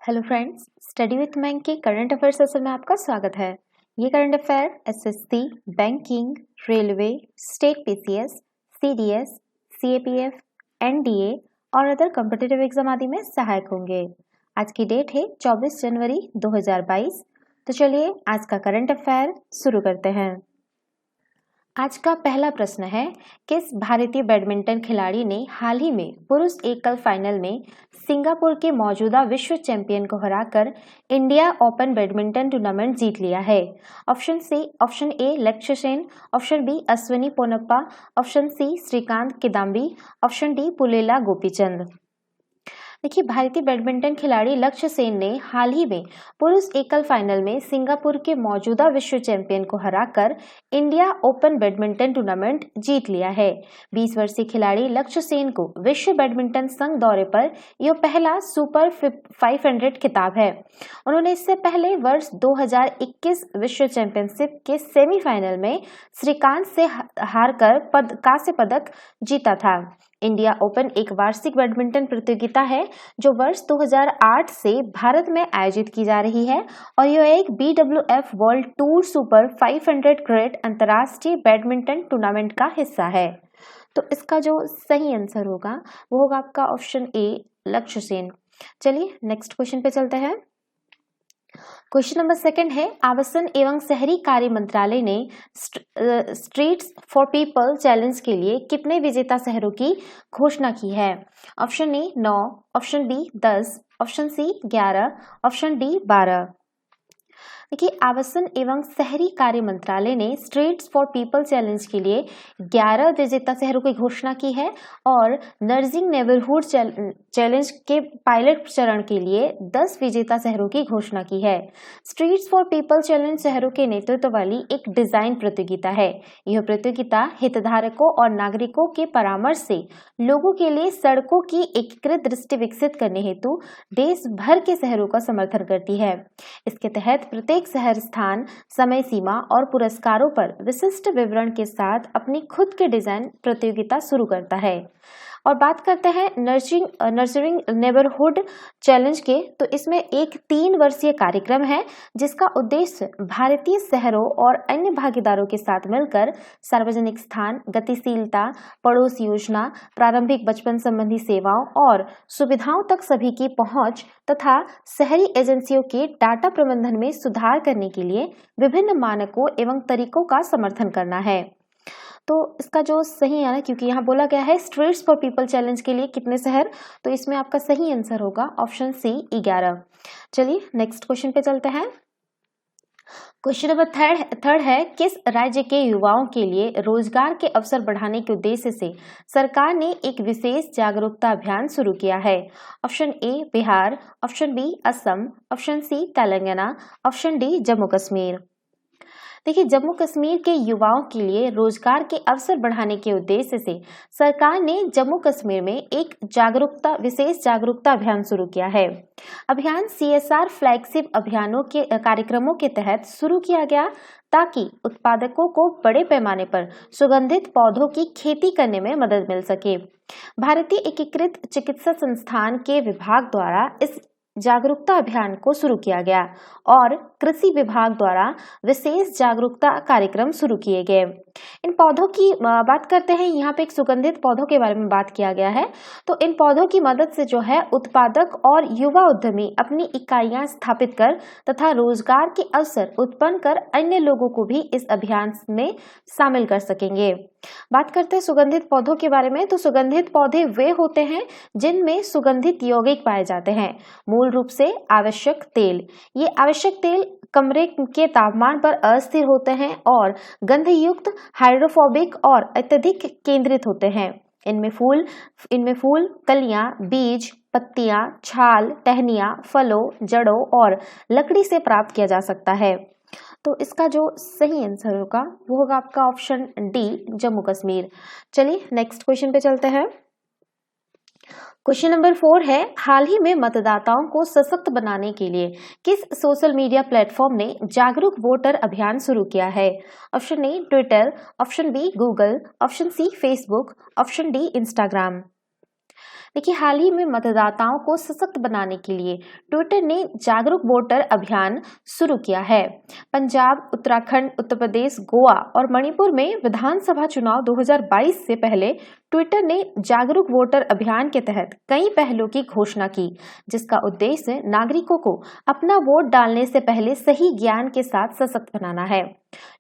Hello friends, study with bank के current affair session में आपका स्वागत है। ये current affair SSC, banking, railway, state PCS, CDS, CAPF, NDA और अदर कॉम्पिटिटिव एग्जाम आदि में सहायक होंगे। आज की डेट है 24 जनवरी 2022। तो चलिए आज का करंट अफेयर शुरू करते हैं। आज का पहला प्रश्न है, किस भारतीय बैडमिंटन खिलाड़ी ने हाल ही में पुरुष एकल फाइनल में सिंगापुर के मौजूदा विश्व चैंपियन को हराकर इंडिया ओपन बैडमिंटन टूर्नामेंट जीत लिया है? Option A Lakshya Sen, option B Ashwini Ponnappa, option C Srikanth Kidambi, option D Pullela Gopichand. देखिए, भारतीय बैडमिंटन खिलाड़ी लक्ष्य सेन ने हाल ही में पुरुष एकल फाइनल में सिंगापुर के मौजूदा विश्व चैंपियन को हराकर इंडिया ओपन बैडमिंटन टूर्नामेंट जीत लिया है। 20 वर्षीय खिलाड़ी लक्ष्य सेन को विश्व बैडमिंटन संघ दौरे पर यह पहला सुपर 500 खिताब है। उन्होंने इससे पहले वर्ष 2021 विश्व चैंपियनशिप के सेमीफाइनल में श्रीकांत से हारकर कांस्य पदक जीता था। इंडिया ओपन एक वार्षिक बैडमिंटन प्रतियोगिता है जो वर्ष 2008 से भारत में आयोजित की जा रही है और यह एक BWF world tour super 500 great अंतर्राष्ट्रीय बैडमिंटन टूर्नामेंट का हिस्सा है। तो इसका जो सही आंसर होगा वो होगा आपका ऑप्शन ए लक्ष्य सेन। चलिए नेक्स्ट क्वेश्चन पे चलते हैं। क्वेश्चन नंबर सेकंड है, आवासन एवं शहरी कार्य मंत्रालय ने स्ट्रीट्स फॉर पीपल चैलेंज के लिए कितने विजेता शहरों की घोषणा की है? Option A 9, option B 10, option C 11, option D 12। देखिए, आवासन एवं शहरी कार्य मंत्रालय ने स्ट्रीट्स फॉर पीपल चैलेंज के लिए 11 विजेता शहरों की घोषणा की है और नर्जिंग नेबरहुड चैलेंज के पायलट चरण के लिए 10 विजेता शहरों की घोषणा की है। स्ट्रीट्स फॉर पीपल चैलेंज शहरों के नेतृत्व वाली एक डिजाइन प्रतियोगिता है। यह प्रतियोगिता हितधारकों और नागरिकों के परामर्श से लोगों के लिए सड़कों की एकीकृत दृष्टि विकसित करने हेतु देश भर के शहरों का समर्थन करती है। इसके तहत प्रत्येक शहर स्थान, समय सीमा और पुरस्कारों पर विशिष्ट विवरण के साथ अपनी खुद के डिजाइन प्रतियोगिता शुरू करता है। और बात करते हैं नर्चरिंग नेबरहुड चैलेंज के, तो इसमें एक 3 वर्षीय कार्यक्रम है जिसका उद्देश्य भारतीय शहरों और अन्य भागीदारों के साथ मिलकर सार्वजनिक स्थान, गतिशीलता, पड़ोस योजना, प्रारंभिक बचपन संबंधी सेवाओं और सुविधाओं तक सभी की पहुंच तथा शहरी एजेंसियों के डाटा प्रबंधन में सुधार करने के लिए विभिन्न मानकों एवं तरीकों का समर्थन करना है। तो इसका जो सही है ना, क्योंकि यहाँ बोला गया है स्ट्रीट्स फॉर पीपल चैलेंज के लिए कितने शहर, तो इसमें आपका सही आंसर होगा ऑप्शन सी 11। चलिए नेक्स्ट क्वेश्चन पे चलते हैं। क्वेश्चन नंबर थर्ड है, किस राज्य के युवाओं के लिए रोजगार के अवसर बढ़ाने के उद्देश्य से सरकार ने एक विशेष जागरूकता अभियान शुरू किया है? Option A Bihar, option B Assam, option C Telangana, option D Jammu Kashmir. देखिए, जम्मू कश्मीर के युवाओं के लिए रोजगार के अवसर बढ़ाने के उद्देश्य से सरकार ने जम्मू कश्मीर में एक विशेष जागरूकता अभियान शुरू किया है। अभियान CSR फ्लैगशिप अभियानों के कार्यक्रमों के तहत शुरू किया गया ताकि उत्पादकों को बड़े पैमाने पर सुगंधित पौधों की खेती करने में मदद मिल सके। भारतीय एकीकृत चिकित्सा संस्थान के विभाग द्वारा इस जागरूकता अभियान को शुरू किया गया और कृषि विभाग द्वारा विशेष जागरूकता कार्यक्रम शुरू किए गए। इन पौधों की बात करते हैं, यहाँ पे एक सुगंधित पौधों के बारे में बात किया गया है। तो इन पौधों की मदद से जो है उत्पादक और युवा उद्यमी अपनी इकाइयां स्थापित कर तथा रोजगार के अवसर उत्पन्न कर अन्य लोगों को भी इस अभियान में शामिल कर सकेंगे। बात करते हैं सुगंधित पौधों के बारे में, तो सुगंधित पौधे वे होते हैं जिनमें सुगंधित यौगिक पाए जाते हैं। मूल रूप से आवश्यक तेल, ये आवश्यक तेल कमरे के तापमान पर अस्थिर होते हैं और गंधयुक्त, हाइड्रोफोबिक और अत्यधिक केंद्रित होते हैं। इनमें फूल, कलियां, बीज, पत्तियां, छाल, टहनियां, फलों, जड़ों और लकड़ी से प्राप्त किया जा सकता है। तो इसका जो सही आंसर होगा वो होगा आपका ऑप्शन डी जम्मू कश्मीर। चलिए नेक्स्ट क्वेश्चन पे चलते हैं। क्वेश्चन नंबर 4 है, हाल ही में मतदाताओं को सशक्त बनाने के लिए किस सोशल मीडिया प्लेटफॉर्म ने जागरूक वोटर अभियान शुरू किया है? Option A Twitter, option B Google, option C Facebook, option D Instagram. देखिए, हाल ही में मतदाताओं को सशक्त बनाने के लिए ट्विटर ने जागरूक वोटर अभियान शुरू किया है। पंजाब, उत्तराखंड, उत्तर प्रदेश, गोवा और मणिपुर में विधानसभा चुनाव 2022 से पहले ट्विटर ने जागरूक वोटर अभियान के तहत कई पहलों की घोषणा की, जिसका उद्देश्य नागरिकों को अपना वोट डालने से पहले सही ज्ञान के साथ सशक्त बनाना है।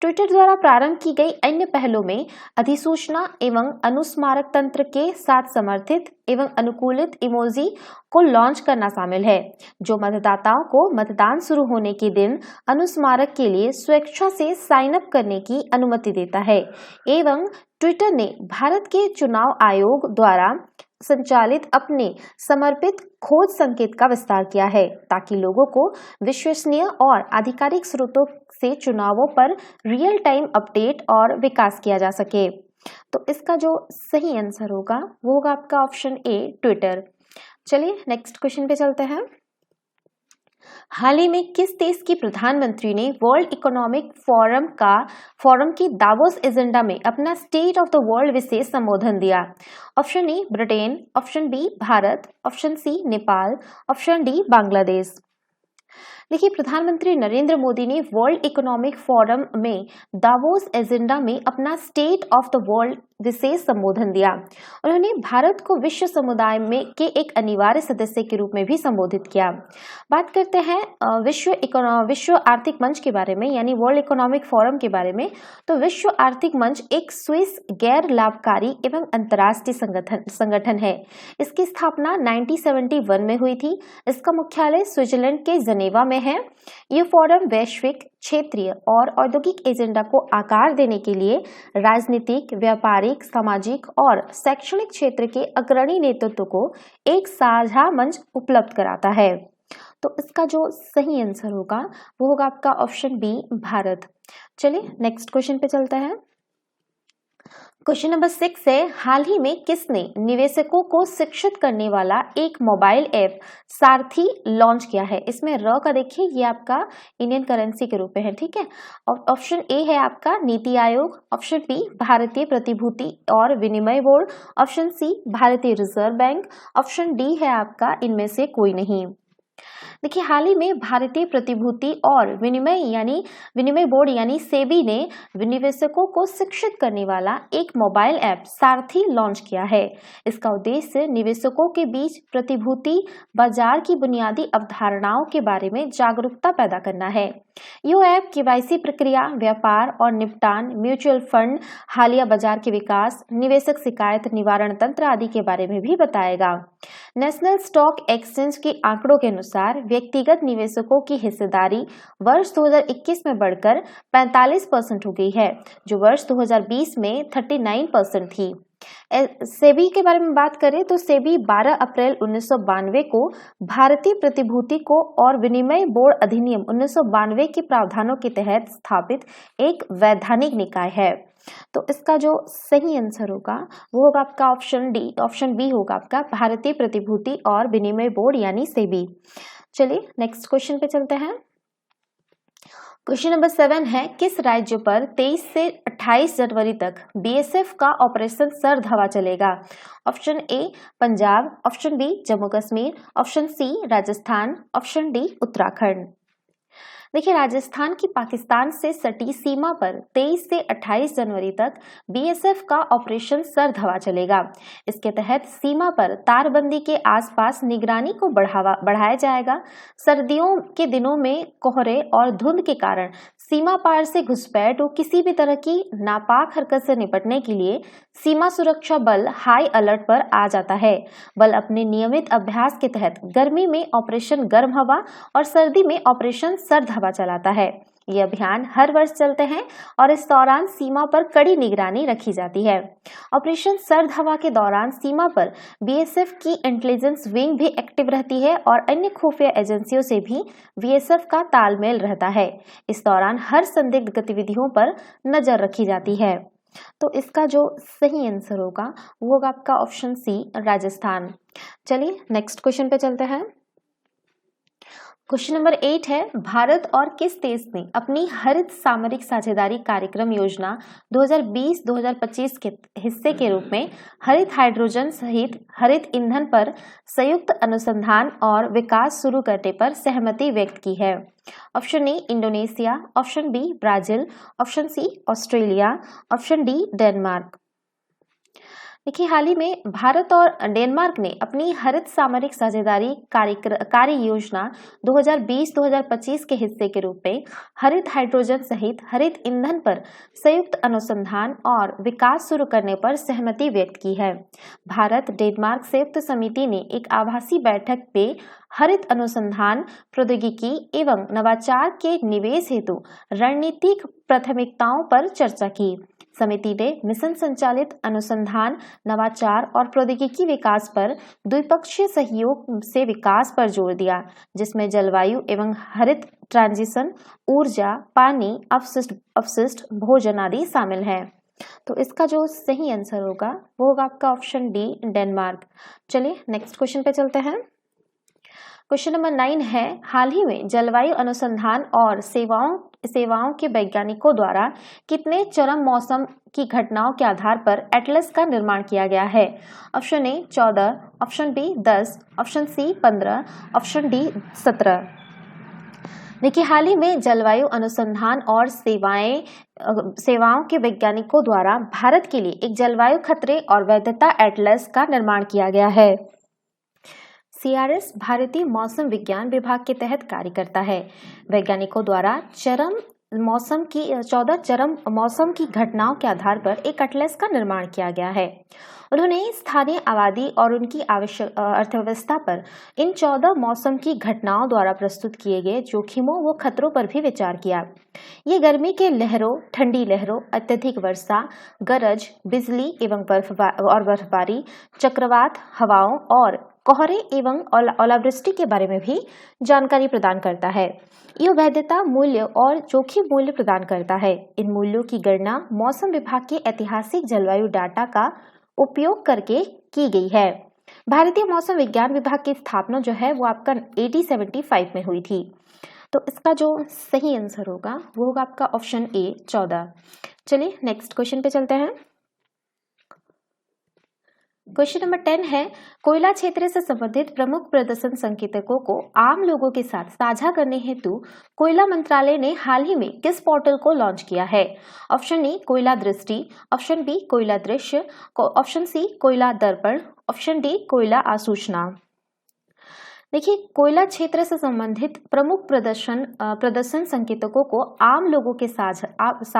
ट्विटर द्वारा प्रारंभ की गई अन्य पहलों में अधिसूचना एवं अनुस्मारक तंत्र के साथ समर्थित एवं अनुकूलित इमोजी को लॉन्च करना शामिल है, जो मतदाताओं को मतदान शुरू होने के दिन अनुस्मारक के लिए स्वेच्छा से साइन अप करने की अनुमति देता है। एवं ट्विटर ने भारत के चुनाव आयोग द्वारा संचालित अपने समर्पित खोज संकेत का विस्तार किया है, ताकि लोगों को विश्वसनीय और आधिकारिक स्रोतों से चुनावों पर रियल टाइम अपडेट और विकास किया जा सके। तो इसका जो सही आंसर होगा वो होगा आपका ऑप्शन ए, ट्विटर। चलिए नेक्स्ट क्वेश्चन पे चलते हैं। हाल ही में किस देश की प्रधानमंत्री ने वर्ल्ड इकोनॉमिक फोरम की दावोस एजेंडा में अपना स्टेट ऑफ द वर्ल्ड विशेष संबोधन दिया? Option A Britain, option B Bharat, option C Nepal, option D Bangladesh. देखिए, प्रधानमंत्री नरेंद्र मोदी ने वर्ल्ड इकोनॉमिक फोरम में दावोस एजेंडा में अपना स्टेट ऑफ द वर्ल्ड विशेष संबोधन दिया। उन्होंने भारत को विश्व समुदाय में के एक अनिवार्य सदस्य के रूप में भी संबोधित किया। बात करते हैं विश्व आर्थिक मंच के बारे में, यानी वर्ल्ड इकोनॉमिक फोरम के बारे में। तो विश्व आर्थिक मंच एक स्विस गैर लाभकारी एवं अंतर्राष्ट्रीय संगठन है। इसकी स्थापना 1971 में हुई थी। इसका मुख्यालय स्विट्जरलैंड के जनेवा में है। यह फोरम वैश्विक, क्षेत्रीय और औद्योगिक एजेंडा को आकार देने के लिए राजनीतिक, व्यापारिक, सामाजिक और शैक्षणिक क्षेत्र के अग्रणी नेतृत्व को एक साझा मंच उपलब्ध कराता है। तो इसका जो सही आंसर होगा वो होगा आपका ऑप्शन बी, भारत। चलिए नेक्स्ट क्वेश्चन पे चलते हैं। क्वेश्चन नंबर 6 है, हाल ही में किसने निवेशकों को शिक्षित करने वाला एक मोबाइल ऐप सारथी लॉन्च किया है? इसमें र का देखिए, ये आपका इंडियन करेंसी के रूप में है, ठीक है। ऑप्शन ए है आपका नीति आयोग, ऑप्शन बी भारतीय प्रतिभूति और विनिमय बोर्ड, ऑप्शन सी भारतीय रिजर्व बैंक, ऑप्शन डी है आपका इनमें से कोई नहीं। देखिए, हाल ही में भारतीय प्रतिभूति और विनिमय बोर्ड यानी सेबी ने निवेशकों को शिक्षित करने वाला एक मोबाइल ऐप सारथी लॉन्च किया है। इसका उद्देश्य निवेशकों के बीच प्रतिभूति बाजार की बुनियादी अवधारणाओं के बारे में जागरूकता पैदा करना है। यह ऐप केवाईसी प्रक्रिया, व्यापार और निपटान, म्यूचुअल फंड, हालिया बाजार के विकास, निवेशक शिकायत निवारण तंत्र आदि के बारे में भी बताएगा। नेशनल स्टॉक एक्सचेंज के आंकड़ों के अनुसार व्यक्तिगत निवेशकों की हिस्सेदारी वर्ष 2021 में बढ़कर 45% हो गई है, जो वर्ष 2020 में 39% थी। सेबी के बारे में बात करें तो सेबी 12 अप्रैल 1992 को भारतीय प्रतिभूति को और विनिमय बोर्ड अधिनियम 1992 के प्रावधानों के तहत स्थापित एक वैधानिक निकाय है। तो इसका जो सही आंसर होगा वो होगा आपका ऑप्शन डी, ऑप्शन बी होगा आपका भारतीय प्रतिभूति और विनिमय बोर्ड यानी सेबी। चलिए नेक्स्ट क्वेश्चन पे चलते हैं। क्वेश्चन नंबर 7 है, किस राज्य पर 23 से 28 जनवरी तक बीएसएफ का ऑपरेशन सर्द हवा चलेगा? Option A Punjab, option B Jammu Kashmir, option C Rajasthan, option D Uttarakhand. देखिए, राजस्थान की पाकिस्तान से सटी सीमा पर 23 से 28 जनवरी तक बीएसएफ का ऑपरेशन सर्द हवा चलेगा। इसके तहत सीमा पर तारबंदी के आसपास निगरानी को बढ़ाया जाएगा। सर्दियों के दिनों में कोहरे और धुंध के कारण सीमा पार से घुसपैठ और किसी भी तरह की नापाक हरकत से निपटने के लिए सीमा सुरक्षा बल हाई अलर्ट पर आ जाता है। बल अपने नियमित अभ्यास के तहत गर्मी में ऑपरेशन गर्म हवा और सर्दी में ऑपरेशन सर्द हवा चलाता है। ये अभियान हर वर्ष चलते हैं और इस दौरान सीमा पर कड़ी निगरानी रखी जाती है। ऑपरेशन सर्द हवा के दौरान सीमा पर बीएसएफ की इंटेलिजेंस विंग भी एक्टिव रहती है और अन्य खुफिया एजेंसियों से भी बीएसएफ का तालमेल रहता है। इस दौरान हर संदिग्ध गतिविधियों पर नजर रखी जाती है। तो इसका जो सही आंसर होगा वो होगा आपका ऑप्शन सी राजस्थान। चलिए नेक्स्ट क्वेश्चन पे चलते हैं। क्वेश्चन नंबर 8 है, भारत और किस देश ने अपनी हरित सामरिक साझेदारी कार्यक्रम योजना 2020-2025 के हिस्से के रूप में हरित हाइड्रोजन सहित हरित ईंधन पर संयुक्त अनुसंधान और विकास शुरू करने पर सहमति व्यक्त की है? Option A Indonesia, option B Brazil, option C Australia, option D Denmark. देखिए, हाल ही में भारत और डेनमार्क ने अपनी हरित सामरिक साझेदारी कार्य योजना 2020-2025 के हिस्से के रूप में हरित हाइड्रोजन सहित हरित ईंधन पर संयुक्त अनुसंधान और विकास शुरू करने पर सहमति व्यक्त की है। भारत डेनमार्क संयुक्त समिति ने एक आभासी बैठक में हरित अनुसंधान, प्रौद्योगिकी एवं नवाचार के निवेश हेतु रणनीतिक प्राथमिकताओं पर चर्चा की। समिति ने मिशन संचालित अनुसंधान, नवाचार और प्रौद्योगिकी विकास पर द्विपक्षीय सहयोग से विकास पर जोर दिया, जिसमें जलवायु एवं हरित ट्रांजिशन, ऊर्जा, पानी, अपशिष्ट भोजन आदि शामिल है। तो इसका जो सही आंसर होगा वो होगा आपका ऑप्शन डी डेनमार्क। चलिए नेक्स्ट क्वेश्चन पे चलते हैं। क्वेश्चन नंबर 9 है, हाल ही में जलवायु अनुसंधान और सेवाओं के वैज्ञानिकों द्वारा कितने चरम मौसम की घटनाओं के आधार पर एटलस का निर्माण किया गया है? Option A 14, option B 10, option C 15, option D 17। देखिए, हाल ही में जलवायु अनुसंधान और सेवाओं के वैज्ञानिकों द्वारा भारत के लिए एक जलवायु खतरे और वैधता एटलस का निर्माण किया गया है। CRS भारतीय मौसम विज्ञान विभाग के तहत कार्य करता है। वैज्ञानिकों द्वारा 14 चरम मौसम की घटनाओं के आधार पर एक एटलस का निर्माण किया गया है। उन्होंने स्थानीय आबादी और उनकी आवश्यक अर्थव्यवस्था पर इन 14 मौसम की घटनाओं द्वारा प्रस्तुत किए गए जोखिमों व खतरों पर भी विचार किया। ये गर्मी के लहरों, ठंडी लहरों, अत्यधिक वर्षा, गरज, बिजली एवं बर्फबारी, चक्रवात हवाओं और कोहरे एवं ओलावृष्टि के बारे में भी जानकारी प्रदान करता है। यह वैधता मूल्य और जोखिम मूल्य प्रदान करता है। इन मूल्यों की गणना मौसम विभाग के ऐतिहासिक जलवायु डाटा का उपयोग करके की गई है। भारतीय मौसम विज्ञान विभाग की स्थापना जो है वो आपका 1875 में हुई थी। तो इसका जो सही आंसर होगा वो होगा आपका ऑप्शन ए 14। चलिए नेक्स्ट क्वेश्चन पे चलते हैं। क्वेश्चन नंबर 10 है, कोयला क्षेत्र से संबंधित प्रमुख प्रदर्शन संकेतकों को आम लोगों के साथ साझा करने हेतु कोयला मंत्रालय ने हाल ही में किस पोर्टल को लॉन्च किया है? ऑप्शन ए कोयला दृष्टि, ऑप्शन बी कोयला दृश्य, ऑप्शन सी कोयला दर्पण, ऑप्शन डी कोयला आसूचना। देखिए, कोयला क्षेत्र से संबंधित प्रमुख प्रदर्शन संकेतकों को आम लोगों के साथ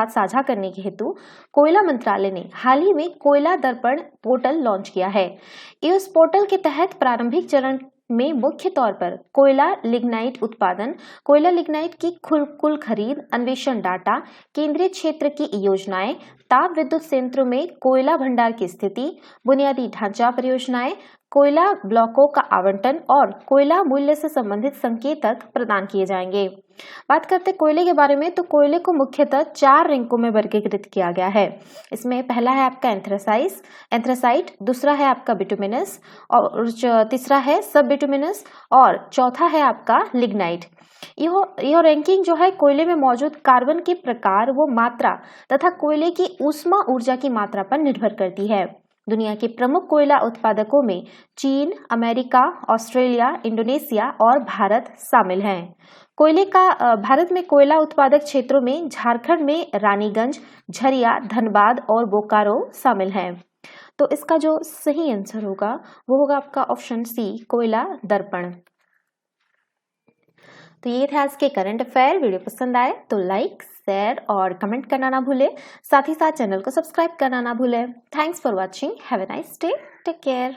साझा करने के हेतु कोयला मंत्रालय ने हाल ही में कोयला दर्पण पोर्टल लॉन्च किया है। इस पोर्टल के तहत प्रारंभिक चरण में मुख्य तौर पर कोयला लिग्नाइट उत्पादन, कोयला लिग्नाइट की कुल खरीद, अन्वेषण डाटा, केंद्रीय क्षेत्र की योजनाएं, ताप विद्युत संयंत्रों में कोयला भंडार की स्थिति, बुनियादी ढांचा परियोजनाएं, कोयला ब्लॉकों का आवंटन और कोयला मूल्य से संबंधित संकेतक प्रदान किए जाएंगे। बात करते कोयले के बारे में, तो कोयले को मुख्यतः 4 रैंकों में वर्गीकृत किया गया है। इसमें पहला है आपका एंथ्रासाइट, दूसरा है आपका बिटुमिनस, और तीसरा है सब बिटुमिनस, और चौथा है आपका लिग्नाइट। यह रैंकिंग जो है कोयले में मौजूद कार्बन के प्रकार व मात्रा तथा कोयले की ऊष्मा ऊर्जा की मात्रा पर निर्भर करती है। दुनिया के प्रमुख कोयला उत्पादकों में चीन, अमेरिका, ऑस्ट्रेलिया, इंडोनेशिया और भारत शामिल हैं। भारत में कोयला उत्पादक क्षेत्रों में झारखंड में रानीगंज, झरिया, धनबाद और बोकारो शामिल हैं। तो इसका जो सही आंसर होगा वो होगा आपका ऑप्शन सी कोयला दर्पण। तो ये थे आज के करंट अफेयर। वीडियो पसंद आए तो लाइक, शेयर और कमेंट करना ना भूलें। साथ ही साथ चैनल को सब्सक्राइब करना ना भूलें। Thanks for watching. Have a nice day. Take care.